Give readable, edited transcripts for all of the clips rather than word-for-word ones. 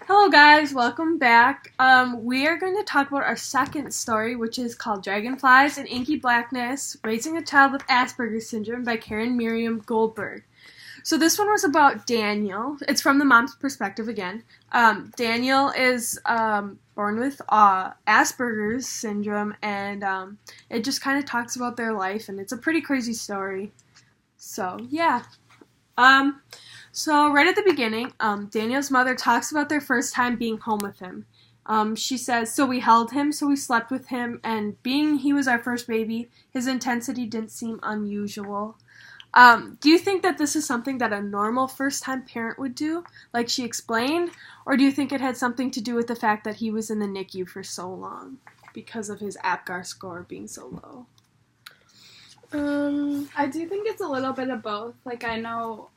Hello guys, welcome back. We are going to talk about our second story, which is called Dragonflies and Inky Blackness, Raising a Child with Asperger's Syndrome by Karen Miriam Goldberg. So this one was about Daniel. It's from the mom's perspective again. Daniel is born with Asperger's Syndrome, and it just kind of talks about their life, and it's a pretty crazy story. So, yeah. So right at the beginning, Daniel's mother talks about their first time being home with him. She says, so we held him, so we slept with him, and being he was our first baby, his intensity didn't seem unusual. Do you think that this is something that a normal first-time parent would do, like she explained, or do you think it had something to do with the fact that he was in the NICU for so long because of his APGAR score being so low? I do think it's a little bit of both. Like, I know,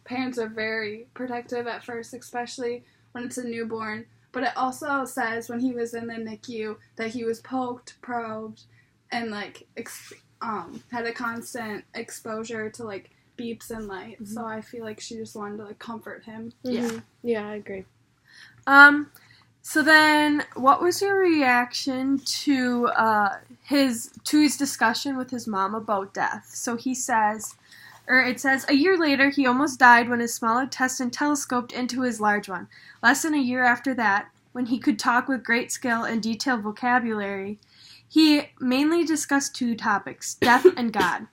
parents are very protective at first, especially when it's a newborn. But it also says when he was in the NICU that he was poked, probed, and had a constant exposure to beeps and lights. Mm-hmm. So I feel like she just wanted to comfort him. Mm-hmm. Yeah, I agree. So then, what was your reaction to his discussion with his mom about death? So he says. It says, a year later, he almost died when his small intestine telescoped into his large one. Less than a year after that, when he could talk with great skill and detailed vocabulary, he mainly discussed two topics, death and God.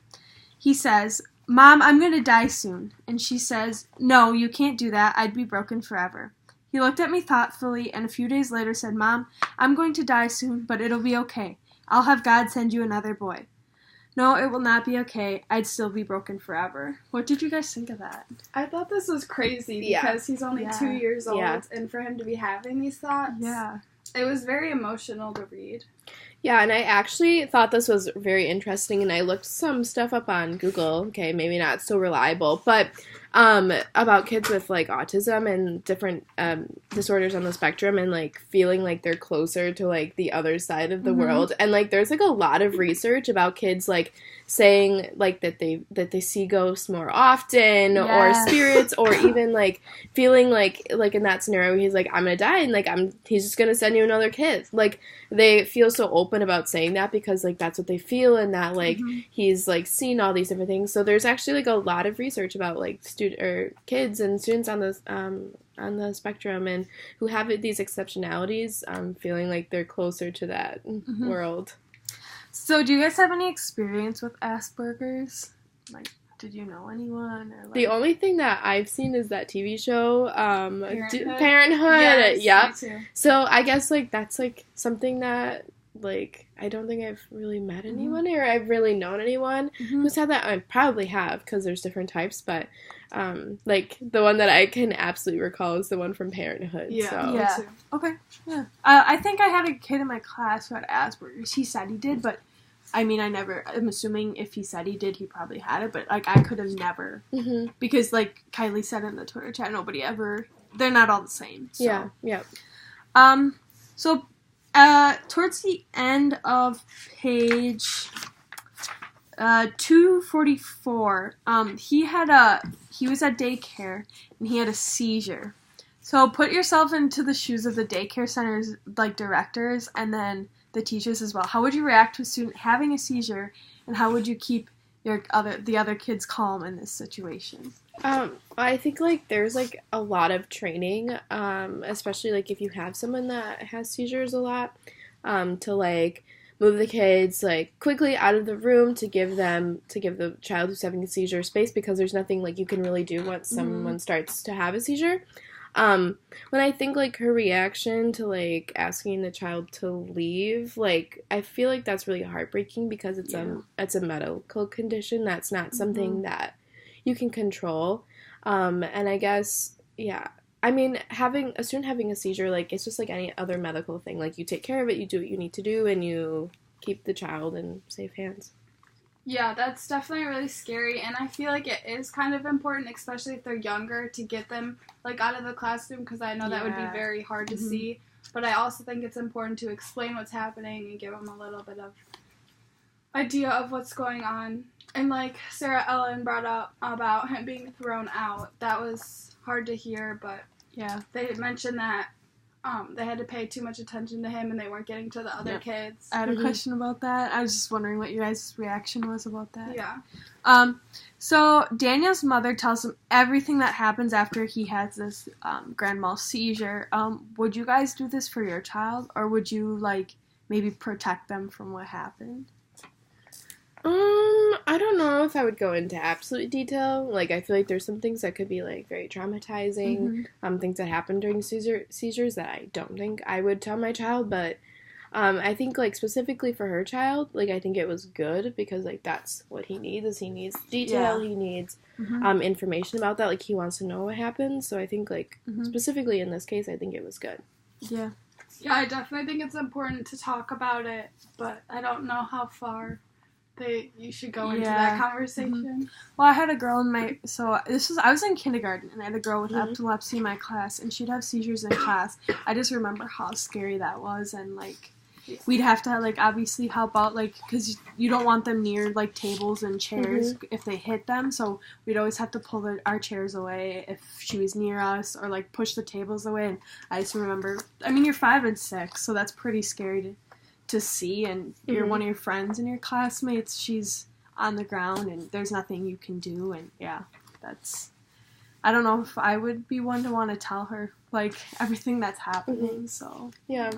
He says, Mom, I'm going to die soon. And she says, no, you can't do that. I'd be broken forever. He looked at me thoughtfully and a few days later said, Mom, I'm going to die soon, but it'll be okay. I'll have God send you another boy. No, it will not be okay. I'd still be broken forever. What did you guys think of that? I thought this was crazy because he's only 2 years old, and for him to be having these thoughts, it was very emotional to read. Yeah, and I actually thought this was very interesting, and I looked some stuff up on Google. Okay, maybe not so reliable, but about kids with autism and different disorders on the spectrum, and feeling like they're closer to the other side of the world. And there's a lot of research about kids saying that they see ghosts more often, or spirits, or even feeling like in that scenario he's I'm gonna die, and he's just gonna send you another kid. They feel so open about saying that because that's what they feel, and that he's seen all these different things. So there's actually a lot of research about kids and students on the spectrum and who have these exceptionalities, feeling like they're closer to that world. So do you guys have any experience with Asperger's? Did you know anyone? Or The only thing that I've seen is that TV show, Parenthood. Yes, yep. Me too. So I guess that's something that I don't think I've really met anyone or I've really known anyone who's had that. I probably have because there's different types, but the one that I can absolutely recall is the one from Parenthood. Yeah. So. Yeah. Okay. Yeah. I think I had a kid in my class who had Asperger's. He said he did, but I'm assuming if he said he did, he probably had it, but I could have never, because Kylie said in the Twitter chat, they're not all the same. So. Yeah. Yeah. So towards the end of page 244, he was at daycare and he had a seizure. So put yourself into the shoes of the daycare center's directors and then the teachers as well. How would you react to a student having a seizure, and how would you keep the other kids calm in this situation? I think there's a lot of training, especially if you have someone that has seizures a lot, to move the kids quickly out of the room to give the child who's having a seizure space, because there's nothing you can really do once someone starts to have a seizure. When I think her reaction to asking the child to leave, I feel that's really heartbreaking because it's a medical condition that's not something that you can control. And I guess having a student having a seizure, it's just like any other medical thing. You take care of it, you do what you need to do, and you keep the child in safe hands. Yeah, that's definitely really scary, and I feel it is kind of important, especially if they're younger, to get them out of the classroom, because I know that would be very hard to see. But I also think it's important to explain what's happening and give them a little bit of idea of what's going on. And Sarah Ellen brought up about him being thrown out, that was hard to hear, but Yeah. They mentioned that they had to pay too much attention to him and they weren't getting to the other kids. I had a question about that. I was just wondering what your guys' reaction was about that. Yeah. So Daniel's mother tells him everything that happens after he has this grand mal seizure. Would you guys do this for your child, or would you like maybe protect them from what happened? I don't know if I would go into absolute detail. Like, I feel like there's some things that could be, like, very traumatizing, things that happen during seizures that I don't think I would tell my child, but I think, like, specifically for her child, like, I think it was good because, like, that's what he needs, is he needs detail, he needs information about that, like, he wants to know what happens, so I think, like, specifically in this case, I think it was good. Yeah. Yeah, I definitely think it's important to talk about it, but I don't know how far you should go into that conversation. Well, I had a girl in I was in kindergarten, and I had a girl with epilepsy in my class, and she'd have seizures in class. I just remember how scary that was, and, like, we'd have to, like, obviously help out, like, because you don't want them near, like, tables and chairs if they hit them, so we'd always have to pull our chairs away if she was near us, or, like, push the tables away, and I just remember, I mean, you're 5 and 6, so that's pretty scary to see, and you're one of your friends and your classmates, she's on the ground, and there's nothing you can do, and, yeah, I don't know if I would be one to want to tell her, like, everything that's happening, so. Yeah.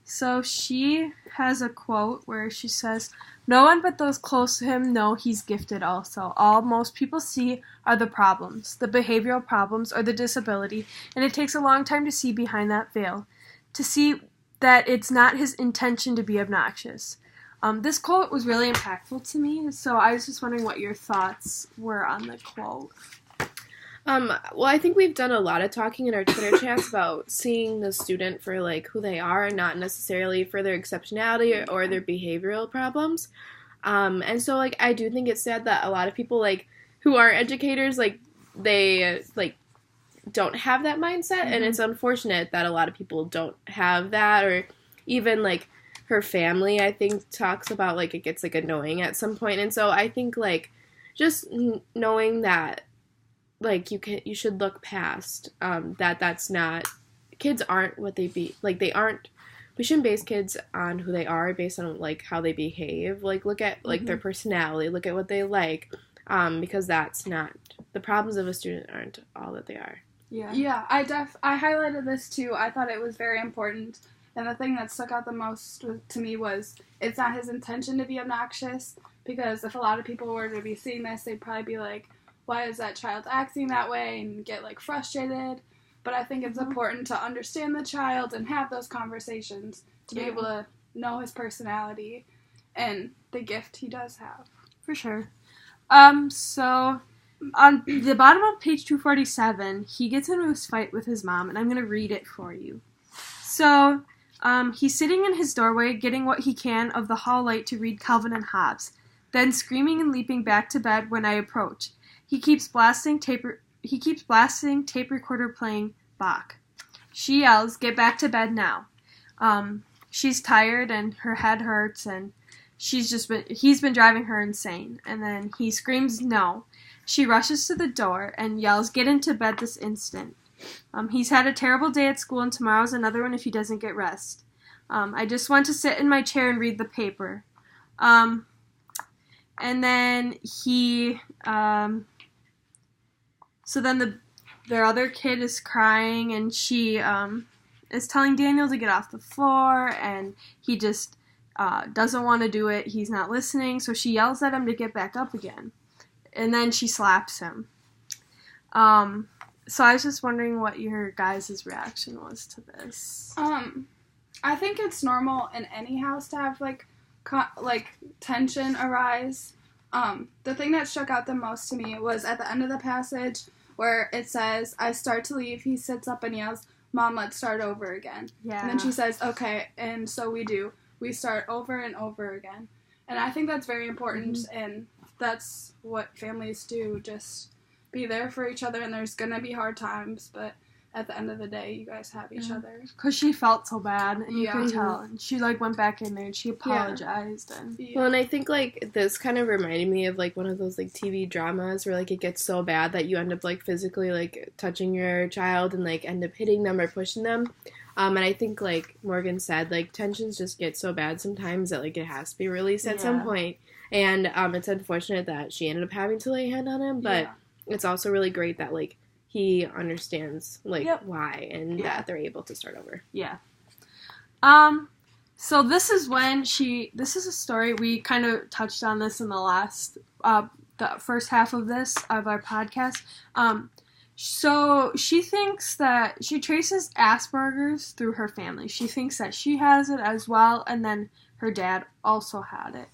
So she has a quote where she says, "No one but those close to him know he's gifted also. All most people see are the problems, the behavioral problems, or the disability, and it takes a long time to see behind that veil, to see that it's not his intention to be obnoxious." This quote was really impactful to me, so I was just wondering what your thoughts were on the quote. Well, I think we've done a lot of talking in our Twitter chats about seeing the student for, like, who they are and not necessarily for their exceptionality or their behavioral problems. And so, like, I do think it's sad that a lot of people, like, who are educators, like, they, like, don't have that mindset, and it's unfortunate that a lot of people don't have that, or even, like, her family, I think, talks about, like, it gets, like, annoying at some point, and so I think, like, just knowing that, like, you should look past, that's not, kids aren't what they be, like, they aren't, we shouldn't base kids on who they are based on, like, how they behave, like, look at, like, their personality, look at what they like, because that's not, the problems of a student aren't all that they are. Yeah, I highlighted this too. I thought it was very important, and the thing that stuck out the most to me was it's not his intention to be obnoxious, because if a lot of people were to be seeing this, they'd probably be like, why is that child acting that way, and get, like, frustrated. But I think it's important to understand the child and have those conversations to be able to know his personality and the gift he does have. For sure. So on the bottom of page 247, he gets into this fight with his mom, and I'm going to read it for you. So, he's sitting in his doorway, getting what he can of the hall light to read Calvin and Hobbes, then screaming and leaping back to bed when I approach. He keeps blasting tape recorder playing Bach. She yells, "Get back to bed now." She's tired and her head hurts, and he's been driving her insane. And then he screams no. She rushes to the door and yells, "Get into bed this instant." He's had a terrible day at school, and tomorrow's another one if he doesn't get rest. I just want to sit in my chair and read the paper. And then so then their other kid is crying, and she is telling Daniel to get off the floor, and he just doesn't want to do it. He's not listening, so she yells at him to get back up again. And then she slaps him. So I was just wondering what your guys' reaction was to this. I think it's normal in any house to have, like, tension arise. The thing that struck out the most to me was at the end of the passage where it says, "I start to leave," he sits up and yells, "Mom, let's start over again." Yeah. And then she says, "Okay," and so we do. We start over and over again. And I think that's very important, and that's what families do, just be there for each other, and there's gonna be hard times, but at the end of the day, you guys have each other. Because she felt so bad, and you could Yeah. tell. And she, like, went back in there, and she apologized. And Well, and I think, like, this kind of reminded me of, like, one of those, like, TV dramas where, like, it gets so bad that you end up, like, physically, like, touching your child and, like, end up hitting them or pushing them. And I think, like Morgan said, like, tensions just get so bad sometimes that, like, it has to be released at some point. And it's unfortunate that she ended up having to lay a hand on him, but it's also really great that, like, he understands, like, why and that they're able to start over. Yeah. So this is when this is a story, we kind of touched on this in the last, the first half of our podcast. So she thinks that she traces Asperger's through her family. She thinks that she has it as well, and then her dad also had it.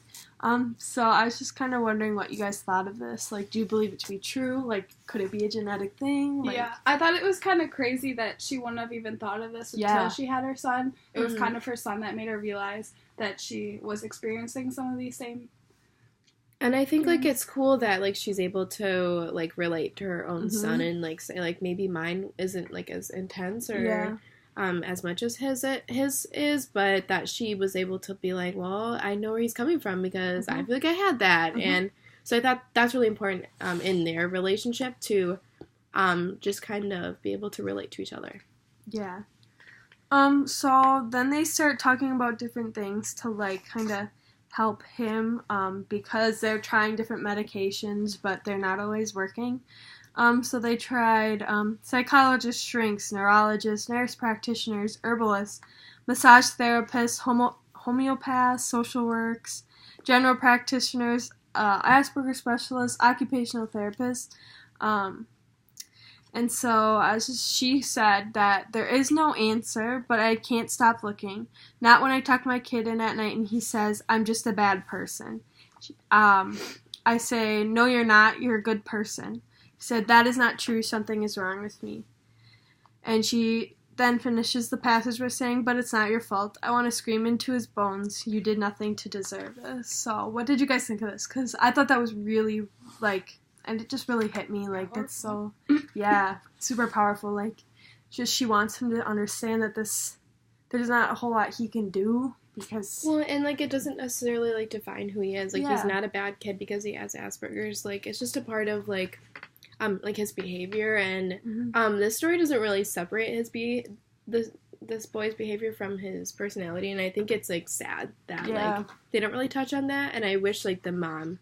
So I was just kind of wondering what you guys thought of this. Like, do you believe it to be true? Like, could it be a genetic thing? Like, yeah, I thought it was kind of crazy that she wouldn't have even thought of this until she had her son. It was kind of her son that made her realize that she was experiencing some of these same. And I think, like, it's cool that, like, she's able to, like, relate to her own son and, like, say, like, maybe mine isn't, like, as intense or as much as his is, but that she was able to be like, well, I know where he's coming from because I feel like I had that. And so I thought that's really important in their relationship to just kind of be able to relate to each other. Yeah. So then they start talking about different things to, like, kind of help him because they're trying different medications, but they're not always working. So they tried psychologists, shrinks, neurologists, nurse practitioners, herbalists, massage therapists, homeopaths, social works, general practitioners, Asperger specialists, occupational therapists. And so she said that there is no answer, but I can't stop looking. Not when I tuck my kid in at night and he says, I'm just a bad person. I say, no, you're not. You're a good person. He said, that is not true. Something is wrong with me. And she then finishes the passage with saying, but it's not your fault. I want to scream into his bones. You did nothing to deserve this. So what did you guys think of this? Because I thought that was really, like... And it just really hit me, like, that's so, super powerful. Like, just she wants him to understand that there's not a whole lot he can do, because... Well, and, like, it doesn't necessarily, like, define who he is. Like, he's not a bad kid because he has Asperger's. Like, it's just a part of, like, his behavior, and, this story doesn't really separate this boy's behavior from his personality, and I think it's, like, sad that, like, they don't really touch on that, and I wish, like, the mom...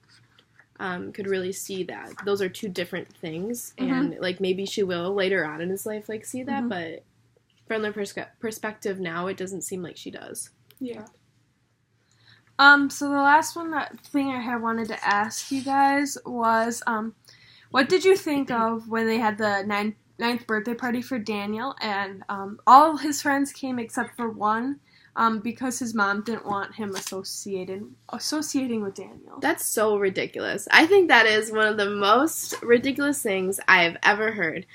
could really see that those are two different things, and like maybe she will later on in his life like see that, but from their perspective now, it doesn't seem like she does. Yeah. So the last thing I had wanted to ask you guys was, what did you think of when they had the ninth birthday party for Daniel, and all his friends came except for one. Because his mom didn't want him associating with Daniel. That's so ridiculous. I think that is one of the most ridiculous things I've ever heard.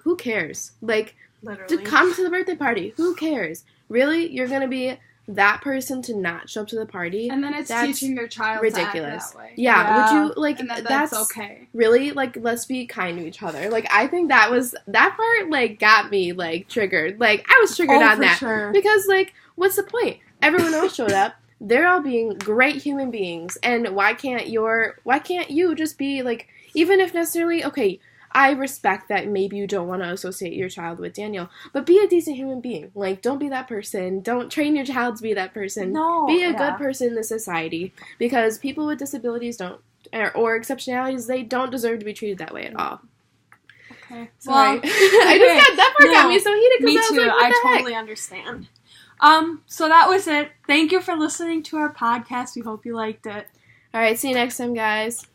Who cares? Like, literally, to come to the birthday party. Who cares? Really? You're gonna be that person to not show up to the party? And then it's teaching your child ridiculous. to act that way. Yeah. Would you, like, and that's okay. Really? Like, let's be kind to each other. Like, I think that part, like, got me, like, triggered. Like, I was triggered on that. Sure. Because, like, what's the point? Everyone else showed up. They're all being great human beings. And why can't you just be, like, even if necessarily, okay, I respect that maybe you don't want to associate your child with Daniel, but be a decent human being. Like, don't be that person. Don't train your child to be that person. No. Be a good person in the society, because people with disabilities don't, or exceptionalities, they don't deserve to be treated that way at all. Okay. Sorry. Well, I just got that part got me so heated because me I was too. like, what the heck? Totally understand. So that was it. Thank you for listening to our podcast. We hope you liked it. All right, see you next time, guys.